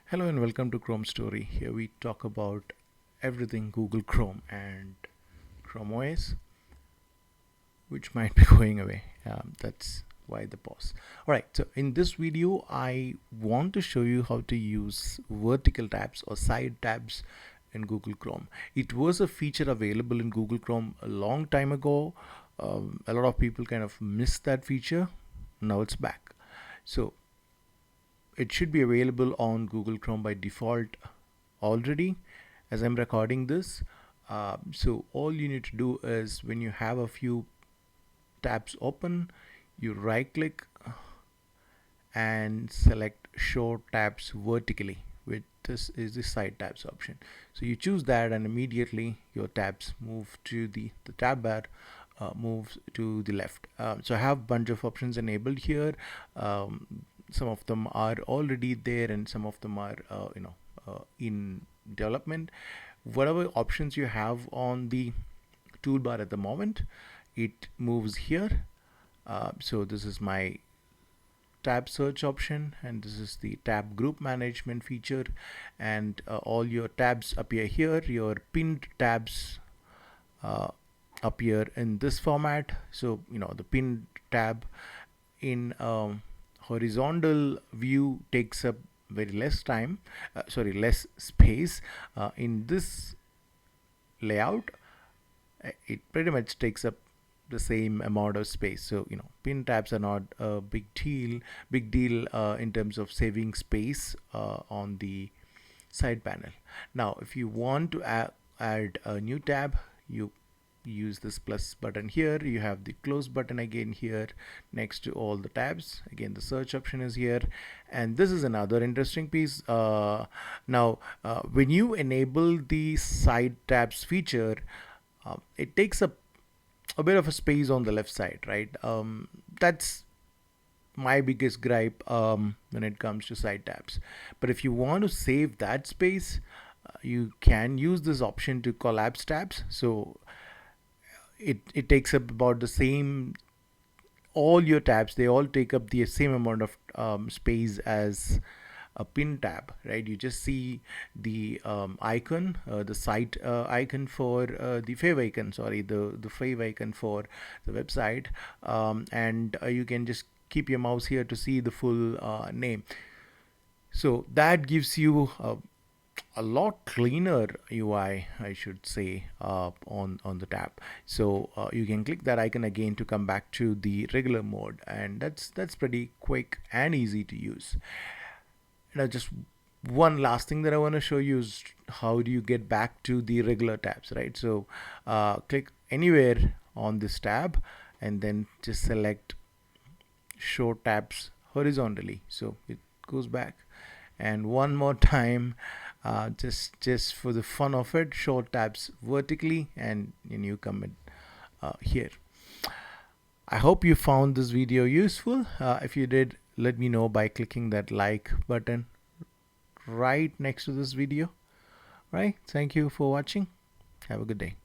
Hello and welcome to Chrome Story. Here we talk about everything Google Chrome and Chrome OS, which might be going away. That's why the pause. Alright, so in this video, I want to show you how to use vertical tabs or side tabs in Google Chrome. It was a feature available in Google Chrome a long time ago. A lot of people kind of missed that feature. Now it's back. So it should be available on Google Chrome by default already as I'm recording this. So all you need to do is when you have a few tabs open, you right click and select show tabs vertically, which this is the side tabs option. So you choose that and immediately your tabs move to the tab bar moves to the left. So I have a bunch of options enabled here. Some of them are already there and some of them are in development. Whatever options you have on the toolbar at the moment, it moves here. So this is my tab search option, and this is the tab group management feature, and all your tabs appear here. Your pinned tabs appear in this format. So the pinned tab in horizontal view takes up very less time, less space. In this layout, it pretty much takes up the same amount of space. So pin tabs are not a big deal in terms of saving space on the side panel. Now if you want to add a new tab, you use this plus button here. You have the close button again here next to all the tabs. Again, the search option is here, and this is another interesting piece. Now when you enable the side tabs feature, it takes up a bit of a space on the left side, right? That's my biggest gripe when it comes to side tabs. But if you want to save that space, you can use this option to collapse tabs. So it takes up about the same, all your tabs, they all take up the same amount of space as a pin tab, right? You just see the icon, the site icon for the fave icon, the fave icon for the website, and you can just keep your mouse here to see the full name. So that gives you a lot cleaner UI, I should say, on the tab. So you can click that icon again to come back to the regular mode, and that's pretty quick and easy to use. Now just one last thing that I want to show you is how do you get back to the regular tabs, right? So click anywhere on this tab and then just select show tabs horizontally, so it goes back. And one more time, just for the fun of it, show tabs vertically, and you come in here. I hope you found this video useful. If you did, let me know by clicking that like button right next to this video. Right, thank you for watching. Have a good day.